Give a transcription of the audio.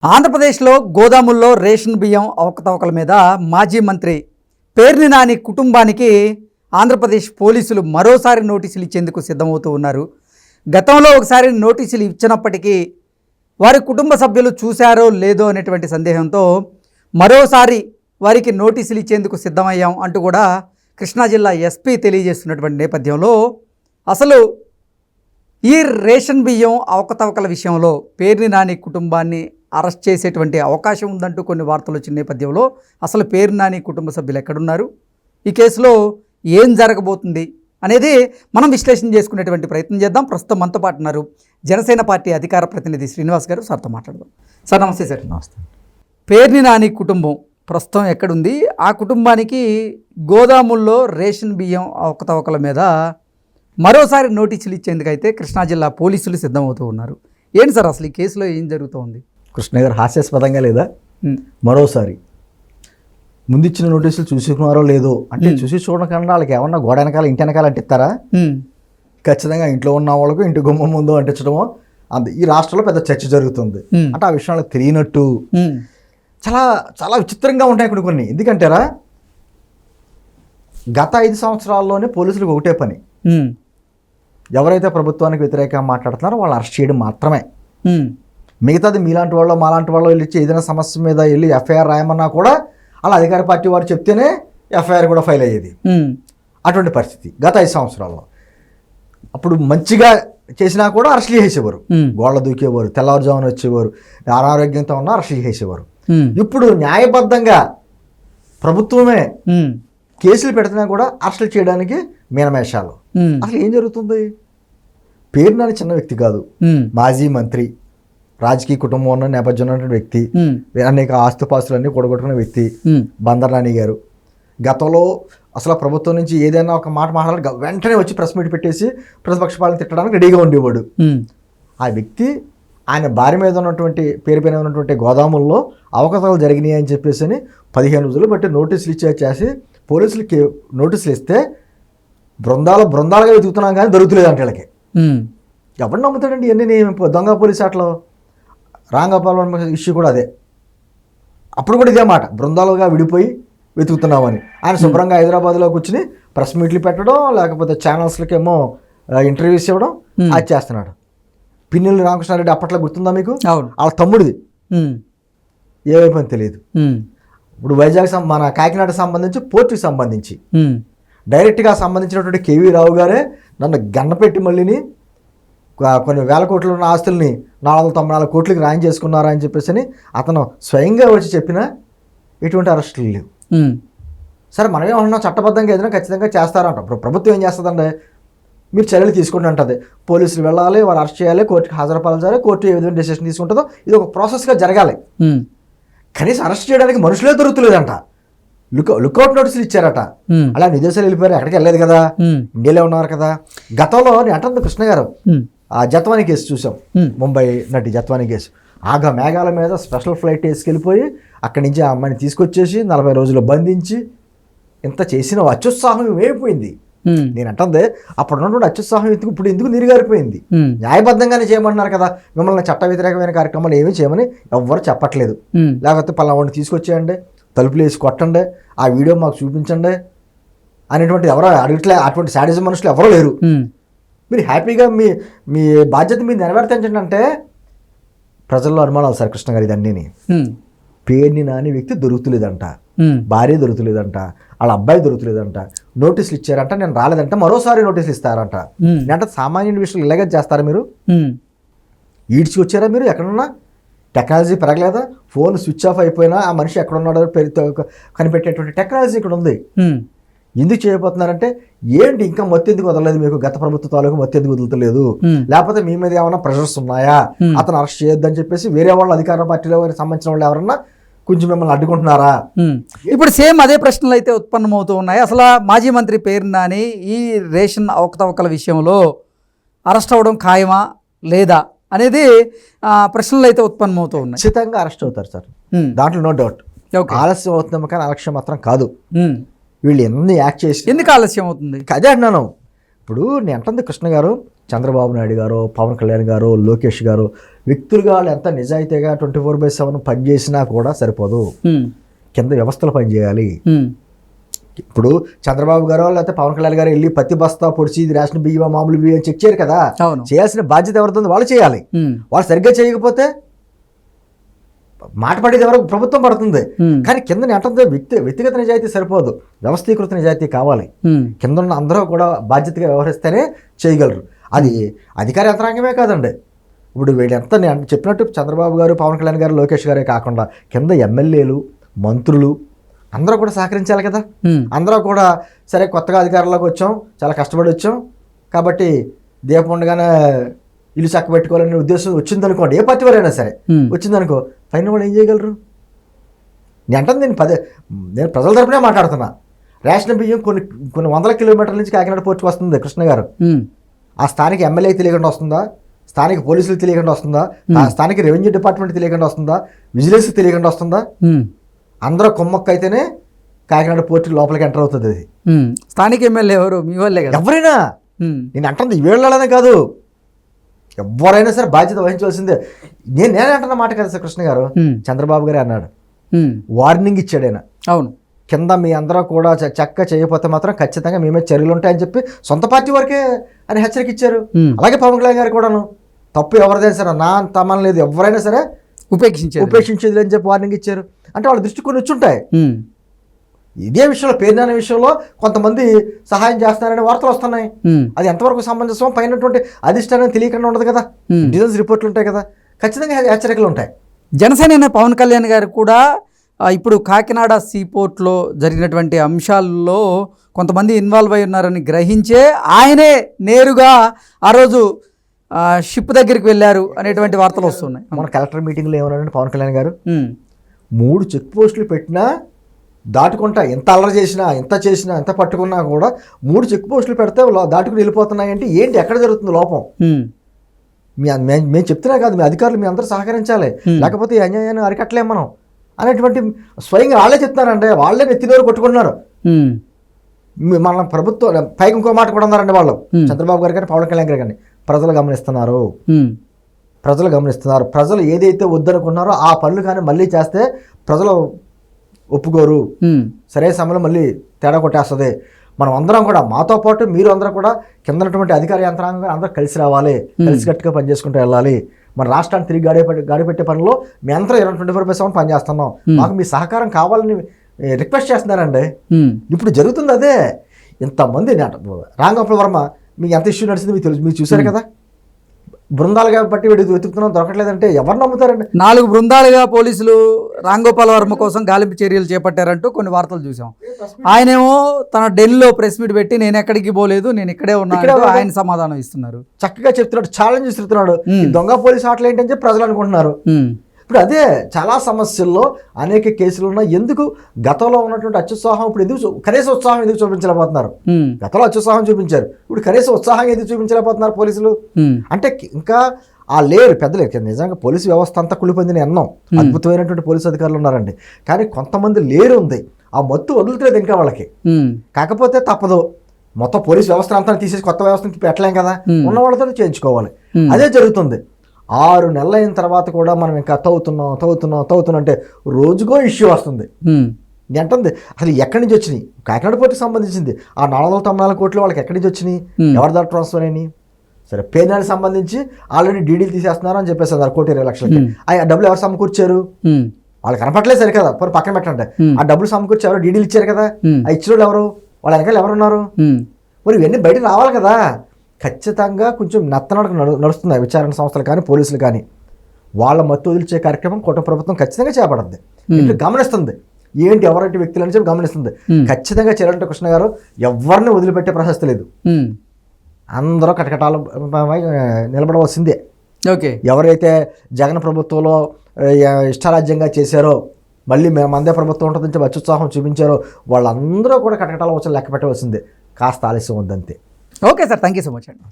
ఆంధ్రప్రదేశ్లో గోదాముల్లో రేషన్ బియ్యం అవకతవకల మీద మాజీ మంత్రి పేర్ని నాని కుటుంబానికి ఆంధ్రప్రదేశ్ పోలీసులు మరోసారి నోటీసులు ఇచ్చేందుకు సిద్ధమవుతూ ఉన్నారు. గతంలో ఒకసారి నోటీసులు ఇచ్చినప్పటికీ వారి కుటుంబ సభ్యులు చూశారో లేదో అనేటువంటి సందేహంతో మరోసారి వారికి నోటీసులు ఇచ్చేందుకు సిద్ధమయ్యాం అంటూ కూడా కృష్ణా జిల్లా ఎస్పీ తెలియజేస్తున్నటువంటి నేపథ్యంలో అసలు ఈ రేషన్ బియ్యం అవకతవకల విషయంలో పేర్ని నాని కుటుంబాన్ని అరెస్ట్ చేసేటువంటి అవకాశం ఉందంటూ కొన్ని వార్తలు వచ్చిన నేపథ్యంలో అసలు పేర్ని నాని కుటుంబ సభ్యులు ఎక్కడున్నారు, ఈ కేసులో ఏం జరగబోతుంది అనేది మనం విశ్లేషణ చేసుకునేటువంటి ప్రయత్నం చేద్దాం. ప్రస్తుతం మనతో పాటు ఉన్నారు జనసేన పార్టీ అధికార ప్రతినిధి శ్రీనివాస్ గారు. సార్తో మాట్లాడదాం. సార్ నమస్తే. సార్ నమస్తే. పేర్ని నాని కుటుంబం ప్రస్తుతం ఎక్కడుంది, ఆ కుటుంబానికి గోదాముల్లో రేషన్ బియ్యం అవకతవకల మీద మరోసారి నోటీసులు ఇచ్చేందుకైతే కృష్ణా జిల్లా పోలీసులు సిద్ధమవుతూ ఉన్నారు. ఏంటి సార్ అసలు ఈ కేసులో ఏం జరుగుతోంది? కృష్ణ గారు హాస్యాస్పదంగా లేదా మరోసారి ముందిచ్చిన నోటీసులు చూసుకున్నారో లేదో అంటే చూసి చూడకుండా వాళ్ళకి ఏమన్నా గోడ వెనకాల ఇంటి వెనకాల అంటిస్తారా? ఖచ్చితంగా ఇంట్లో ఉన్న వాళ్ళకు ఇంటి గుమ్మం ముందు అంటించడమో ఈ రాష్ట్రంలో పెద్ద చర్చ జరుగుతుంది. అంటే ఆ విషయం వాళ్ళకి తెలియనట్టు చాలా చాలా విచిత్రంగా ఉంటాయి ఇక్కడ కొన్ని. ఎందుకంటారా, గత 5 సంవత్సరాల్లోనే పోలీసులకు ఒకటే పని, ఎవరైతే ప్రభుత్వానికి వ్యతిరేకంగా మాట్లాడుతున్నారో వాళ్ళు అరెస్ట్ చేయడం మాత్రమే. మిగతాది మీలాంటి వాళ్ళు మాలాంటి వాళ్ళు వెళ్ళి ఏదైనా సమస్య మీద వెళ్ళి ఎఫ్ఐఆర్ రాయమన్నా కూడా అలా అధికార పార్టీ వారు చెప్తేనే ఎఫ్ఐఆర్ కూడా ఫైల్ అయ్యేది. అటువంటి పరిస్థితి గత 5 సంవత్సరాల్లో. అప్పుడు మంచిగా చేసినా కూడా అరెస్ట్ చేసేవారు, గోళ్ళ దూకేవారు, తెల్లవారుజామున వచ్చేవారు, అనారోగ్యంతో ఉన్న అరెస్ట్ చేసేవారు. ఇప్పుడు న్యాయబద్ధంగా ప్రభుత్వమే కేసులు పెడుతున్నా కూడా అరెస్టులు చేయడానికి మీనమేషాలు. అసలు ఏం జరుగుతుంది? పేరు నాని చిన్న వ్యక్తి కాదు, మాజీ మంత్రి, రాజకీయ కుటుంబం ఉన్న నేపథ్యం ఉన్నటువంటి వ్యక్తి, అనేక ఆస్తుపాస్తులన్నీ కూడగొట్టుకున్న వ్యక్తి బందర్ నాని గారు. గతంలో అసలు ప్రభుత్వం నుంచి ఏదైనా ఒక మాట మాట్లాడాలి వెంటనే వచ్చి ప్రెస్ మీట్ పెట్టేసి ప్రతిపక్ష పాలన తిట్టడానికి రెడీగా ఉండేవాడు. ఆ వ్యక్తి ఆయన భార్య మీద ఉన్నటువంటి పేరు పైన ఉన్నటువంటి గోదాముల్లో అవకతవకలు జరిగినాయి అని చెప్పేసి 15 రోజులు బట్టి నోటీసులు చేసి పోలీసులకి నోటీసులు ఇస్తే బృందాలుగా వెతుకుతున్నాం కానీ దొరుకుతలేదు అంటే వీళ్ళకి. ఎవరు నమ్ముతాడండి ఇవన్నీ? దొంగ పోలీసు ఆటలో రాంగోపాల్ ఇష్యూ కూడా అదే. అప్పుడు కూడా ఇదే మాట, బృందాలుగా విడిపోయి వెతుకుతున్నామని. ఆయన శుభ్రంగా హైదరాబాద్లో కూర్చుని ప్రెస్ మీట్లు పెట్టడం, లేకపోతే ఛానల్స్లకి ఏమో ఇంటర్వ్యూస్ ఇవ్వడం, అది చేస్తున్నాడు. పిన్నెల్లి రామకృష్ణారెడ్డి అప్పట్లో గుర్తుందా మీకు? వాళ్ళ తమ్ముడిది ఏమైపోయింది తెలియదు. ఇప్పుడు వైజాగ్ మన కాకినాడ సంబంధించి పోర్టుకి సంబంధించి డైరెక్ట్గా సంబంధించినటువంటి కేవీ రావు గారే నన్ను గన్నపెట్టి మళ్ళీని కొన్ని వేల కోట్లు ఉన్న ఆస్తుల్ని 494 కోట్లకి రాయం చేసుకున్నారా అని చెప్పేసి అతను స్వయంగా వచ్చి చెప్పినా ఎటువంటి అరెస్టులు లేవు. సరే మనమేమన్నా చట్టబద్ధంగా ఏదైనా ఖచ్చితంగా చేస్తారంట. ఇప్పుడు ప్రభుత్వం ఏం చేస్తుందంటే మీరు చర్యలు తీసుకోండి అంటది. పోలీసులు వెళ్ళాలి, వారు అరెస్ట్ చేయాలి, కోర్టుకి హాజరుపరచాలి, కోర్టు ఏ విధంగా డెసిషన్ తీసుకుంటుందో ఇది ఒక ప్రాసెస్గా జరగాలి. కనీసం అరెస్ట్ చేయడానికి మనుషులే దొరుకుతలేదంట. లుకౌట్ నోటీసులు ఇచ్చారట. అలా విదేశాలు వెళ్ళిపోయారు, ఎక్కడికి వెళ్ళలేదు కదా, ఇండియాలో ఉన్నారు కదా. గతంలో నేను అంటుంది కృష్ణ గారు, ఆ జత్వాని కేసు చూసాం, ముంబై నటి జత్వాని కేసు. ఆగా మేఘాల మీద స్పెషల్ ఫ్లైట్ వేసుకెళ్ళిపోయి అక్కడి నుంచి ఆ అమ్మాయిని తీసుకొచ్చేసి 40 రోజులు బంధించి ఇంత చేసిన అత్యుత్సాహం ఏమైపోయింది. నేను అంటుంది అప్పుడు ఉన్నటువంటి అత్యుత్సాహం ఇప్పుడు ఎందుకు నీరుగారిపోయింది? న్యాయబద్ధంగానే చేయమన్నారు కదా, మిమ్మల్ని చట్ట వ్యతిరేకమైన కార్యక్రమాలు ఏమీ చేయమని ఎవ్వరు చెప్పట్లేదు. లేకపోతే పలావాడిని తీసుకొచ్చేయండి, తలుపులు వేసి కొట్టండి, ఆ వీడియో మాకు చూపించండి అనేటువంటి ఎవరో అడగట్లే. అటువంటి శాడిజం మనుషులు ఎవరో లేరు. మీరు హ్యాపీగా మీ బాధ్యత మీరు నెరవేర్తించండి అంటే ప్రజల్లో అనుమానాలు. సార్ కృష్ణ గారు ఇదన్నీ పేర్ని నాని వ్యక్తి దొరుకుతులేదంట, భార్య దొరుకుతులేదంట, వాళ్ళ అబ్బాయి దొరుకుతులేదంట, నోటీసులు ఇచ్చారంట, నేను రాలేదంట, మరోసారి నోటీసులు ఇస్తారంట. అంటే సామాన్యుడి విషయాలు ఇలాగే చేస్తారా మీరు? ఈడ్చి వచ్చారా మీరు? ఎక్కడున్నా టెక్నాలజీ పెరగలేదా? ఫోన్ స్విచ్ ఆఫ్ అయిపోయినా ఆ మనిషి ఎక్కడున్నాడో కనిపెట్టేటువంటి టెక్నాలజీ ఇక్కడ ఉంది. ఎందుకు చేయబోతున్నారంటే ఏంటి ఇంకా మొత్తెందుకు వదలలేదు మీకు? గత ప్రభుత్వ తాలూకు మొత్తెందుకు వదులుతలేదు? లేకపోతే మీ మీద ఏమైనా ప్రెషర్స్ ఉన్నాయా? అతను అరెస్ట్ చేయొద్దని చెప్పేసి వేరే వాళ్ళు అధికార పార్టీలో సంబంధించిన వాళ్ళు ఎవరన్నా కొంచెం మిమ్మల్ని అడ్డుకుంటున్నారా? ఇప్పుడు సేమ్ అదే ప్రశ్నలు అయితే ఉత్పన్నమవుతూ ఉన్నాయి. అసలు మాజీ మంత్రి పేర్ని నాని ఈ రేషన్ అవకతవకల విషయంలో అరెస్ట్ అవ్వడం ఖాయమా లేదా అనేది ప్రశ్నలు అయితే ఉత్పన్నమవుతూ ఉన్నాయి. ఖచ్చితంగా అరెస్ట్ అవుతారు సార్, దాంట్లో నో డౌట్. ఆలస్యం అవుతుందేమో కానీ అలక్ష్యం మాత్రం కాదు. వీళ్ళు ఎన్ని యాక్ట్ చేసి ఎందుకు ఆలస్యం అవుతుంది? అదే అంటున్నాను. ఇప్పుడు నేను అంటుంది కృష్ణ గారు, చంద్రబాబు నాయుడు గారు, పవన్ కళ్యాణ్ గారు, లోకేష్ గారు వ్యక్తులుగా వాళ్ళు ఎంత నిజాయితీగా 24/7 పనిచేసినా కూడా సరిపోదు. కింద వ్యవస్థలు పనిచేయాలి. ఇప్పుడు చంద్రబాబు గారు లేకపోతే పవన్ కళ్యాణ్ గారు వెళ్ళి పత్తి బస్తా పొడిచి ఇది రేషన్ బియ్యం మామూలు బియ్యం చెక్ చేయరు కదా. చేయాల్సిన బాధ్యత ఎవరితో వాళ్ళు చేయాలి. వాళ్ళు సరిగ్గా చేయకపోతే మాట పడేది ఎవరు? ప్రభుత్వం పడుతుంది. కానీ కింద నెట్టంతో వ్యక్తిగత నిజాయితీ సరిపోదు, వ్యవస్థీకృత నిజాయితీ కావాలి. కింద ఉన్న అందరూ కూడా బాధ్యతగా వ్యవహరిస్తేనే చేయగలరు. అది అధికార యంత్రాంగమే కాదండి. ఇప్పుడు వీళ్ళంతా నేను చెప్పినట్టు చంద్రబాబు గారు, పవన్ కళ్యాణ్ గారు, లోకేష్ గారే కాకుండా కింద ఎమ్మెల్యేలు, మంత్రులు అందరూ కూడా సహకరించాలి కదా. అందరూ కూడా సరే కొత్తగా అధికారంలోకి వచ్చాం, చాలా కష్టపడి వచ్చాం కాబట్టి దీపం ఉండగానే ఇల్లు చక్క పెట్టుకోవాలనే ఉద్దేశం వచ్చిందనుకోండి, ఏ పార్టీ వారైనా సరే వచ్చిందనుకో, పైన వాళ్ళు ఏం చేయగలరు? నేను ప్రజల తరపునే మాట్లాడుతున్నా. రేషన్ బియ్యం కొన్ని వందల కిలోమీటర్ల నుంచి కాకినాడ పోర్టుకు వస్తుంది కృష్ణ గారు. ఆ స్థానిక ఎమ్మెల్యే తెలియకుండా వస్తుందా? స్థానిక పోలీసులు తెలియకుండా వస్తుందా? స్థానిక రెవెన్యూ డిపార్ట్మెంట్ తెలియకుండా వస్తుందా? విజిలెన్స్ తెలియకుండా వస్తుందా? అందరూ కొమ్మక్క అయితేనే కాకినాడ పోర్టు లోపలికి ఎంటర్ అవుతుంది. అది స్థానిక ఎమ్మెల్యే ఎవరు? మీ వాళ్ళే కదా. ఎవరైనా నేను అంటుంది వీళ్ళనే కాదు, ఎవరైనా సరే బాధ్యత వహించవలసిందే. నేనే అంటున్న మాట కదా సార్. కృష్ణ గారు చంద్రబాబు గారే అన్నాడు, వార్నింగ్ ఇచ్చాడు ఆయన. అవును, కింద మీ అందరూ కూడా చక్క చేయకపోతే మాత్రం ఖచ్చితంగా మేమే చర్యలు ఉంటాయని చెప్పి సొంత పార్టీ వరకే అని హెచ్చరిక ఇచ్చారు. అలాగే పవన్ కళ్యాణ్ గారు కూడాను తప్పు ఎవరిదైనా సరే నా తమన్ లేదు, ఎవరైనా సరే ఉపేక్షించేది అని చెప్పి వార్నింగ్ ఇచ్చారు. అంటే వాళ్ళ దృష్టి కొన్ని వచ్చుంటాయి. ఇదే విషయంలో పేర్నాని విషయంలో కొంతమంది సహాయం చేస్తున్నారనే వార్తలు వస్తున్నాయి. అది ఎంతవరకు సమంజసం? పైనటువంటి అధిష్టానం తెలియకుండా ఉండదు కదా, ఇంటెలిజెన్స్ రిపోర్ట్లు ఉంటాయి కదా, ఖచ్చితంగా హెచ్చరికలు ఉంటాయి. జనసేన పవన్ కళ్యాణ్ గారు కూడా ఇప్పుడు కాకినాడ సీపోర్ట్లో జరిగినటువంటి అంశాల్లో కొంతమంది ఇన్వాల్వ్ అయి ఉన్నారని గ్రహించే ఆయనే నేరుగా ఆ రోజు షిప్ దగ్గరికి వెళ్ళారు అనేటువంటి వార్తలు వస్తున్నాయి. మన కలెక్టర్ మీటింగ్లో ఏమన్నారంటే పవన్ కళ్యాణ్ గారు, 3 చెక్ పోస్టులు పెట్టినా దాటుకుంటా, ఎంత అల్లరి చేసినా, ఎంత చేసినా, ఎంత పట్టుకున్నా కూడా 3 చెక్ పోస్టులు పెడితే దాటుకుని వెళ్ళిపోతున్నాయి అంటే ఏంటి, ఎక్కడ జరుగుతుంది లోపం? మేము చెప్తున్నా కాదు, మీ అధికారులు మీ అందరూ సహకరించాలి, లేకపోతే ఈ అన్యాయాన్ని అరికట్టలేం మనం అనేటువంటి స్వయంగా వాళ్ళే చెప్తున్నారంటే, వాళ్ళే నెత్తినోరు కొట్టుకుంటున్నారు. మన ప్రభుత్వం పైకి ఇంకో మాట కూడా ఉన్నారండి వాళ్ళు, చంద్రబాబు గారు కానీ పవన్ కళ్యాణ్ గారు కానీ, ప్రజలు గమనిస్తున్నారు. ప్రజలు ఏదైతే వద్దనుకున్నారో ఆ పనులు కానీ మళ్ళీ చేస్తే ప్రజలు ఒప్పుకోరు, సరైన సమయంలో మళ్ళీ తేడా కొట్టేస్తుంది. మనం అందరం కూడా, మాతో పాటు మీరు అందరూ కూడా కింద ఉన్నటువంటి అధికార యంత్రాంగం అందరూ కలిసి రావాలి, కలిసికట్టుగా పనిచేసుకుంటూ వెళ్ళాలి. మన రాష్ట్రాన్ని తిరిగి గాడిపెట్టే పనిలో మీ అందరూ 24/7 పనిచేస్తున్నాం, మాకు మీ సహకారం కావాలని రిక్వెస్ట్ చేస్తున్నారండి. ఇప్పుడు జరుగుతుంది అదే. ఇంతమంది రాంగోపాల్ వర్మ మీకు ఎంత ఇష్యూ నడిచింది మీకు తెలుసు, మీరు చూసారు కదా. బృందాలుగా బట్టి వెతుకుతున్నాం, దొరకట్లేదంటే ఎవరు నమ్ముతారండి? 4 బృందాలుగా పోలీసులు రాంగోపాల్ వర్మ కోసం గాలింపు చర్యలు చేపట్టారంటూ కొన్ని వార్తలు చూసాం. ఆయనేమో తన ఢిల్లీలో ప్రెస్ మీట్ పెట్టి నేను ఎక్కడికి పోలేదు, నేను ఇక్కడే ఉన్నాను, ఆయన సమాధానం ఇస్తున్నారు. చక్కగా చెప్తున్నాడు, ఛాలెంజ్ ఇస్తున్నాడు. దొంగ పోలీసు ఆటలు ఏంటని చెప్పి ప్రజలు అనుకుంటున్నారు. ఇప్పుడు అదే చాలా సమస్యల్లో అనేక కేసులు ఉన్నాయి. ఎందుకు గతంలో ఉన్నటువంటి అత్యుత్సాహం ఇప్పుడు ఎందుకు కనీస ఉత్సాహం ఎందుకు చూపించలేకపోతున్నారు? గతంలో అత్యుత్సాహం చూపించారు, ఇప్పుడు కనీస ఉత్సాహం ఎందుకు చూపించలేకపోతున్నారు పోలీసులు? అంటే ఇంకా ఆ లేరు పెద్దలేరు. నిజంగా పోలీసు వ్యవస్థ అంతా కుళ్ళిపోయిందని అన్నాం, అద్భుతమైనటువంటి పోలీసు అధికారులు ఉన్నారండి. కానీ కొంతమంది లేరు ఉంది, ఆ మత్తు వదులుతలేదు ఇంకా వాళ్ళకి. కాకపోతే తప్పదు, మొత్తం పోలీసు వ్యవస్థ అంతా తీసేసి కొత్త వ్యవస్థను పెట్టలేం కదా, ఉన్న వాళ్ళతో చేయించుకోవాలి. అదే జరుగుతుంది. 6 నెలలు అయిన తర్వాత కూడా మనం ఇంకా తవ్వుతున్నాం అంటే రోజుకో ఇష్యూ వస్తుంది. అంటుంది అసలు ఎక్కడి నుంచి వచ్చినాయి? కాకినాడ పోర్టుకి సంబంధించింది ఆ 494 కోట్లు వాళ్ళకి ఎక్కడి నుంచి వచ్చినాయి, ఎవరి ద్వారా ట్రాన్స్ఫర్ అయినాయి? సరే, పేనానికి సంబంధించి ఆల్రెడీ డీడీలు తీసేస్తున్నారు అని చెప్పేసి 1,20,00,000కి. ఆ డబ్బులు ఎవరు సమకూర్చారు? వాళ్ళు కనపట్లేదు సరే కదా, పక్కన పెట్టండి. ఆ డబ్బులు సమకూర్చి ఎవరు డీడీలు ఇచ్చారు కదా, ఆ ఇచ్చిన వాళ్ళు ఎవరు? వాళ్ళ వెనకాల ఎవరున్నారు? మరి ఇవన్నీ బయటకు రావాలి కదా. ఖచ్చితంగా కొంచెం నత్తనడక నడుస్తున్నాయి విచారణ సంస్థలు కానీ పోలీసులు కానీ. వాళ్ళ మత్తు వదిలిచే కార్యక్రమం కూటమి ప్రభుత్వం ఖచ్చితంగా చేపడుతుంది. ఇట్లా గమనిస్తుంది ఏంటి ఎవరంటే వ్యక్తులు అని చెప్పి గమనిస్తుంది. ఖచ్చితంగా చేయాలంటే కృష్ణ గారు ఎవరిని వదిలిపెట్టే ప్రశస్తి లేదు. అందరూ కటకటాలు నిలబడవలసిందే. ఓకే, ఎవరైతే జగన్ ప్రభుత్వంలో ఇష్టారాజ్యంగా చేశారో, మళ్ళీ మందే ప్రభుత్వం ఉంటుందని చెప్పి అత్యుత్సాహం చూపించారో, వాళ్ళందరూ కూడా కటకటాల వచ్చి లెక్క పెట్టవలసిందే. కాస్త ఆలస్యం ఉందంతే. Okay sir, thank you so much అండి.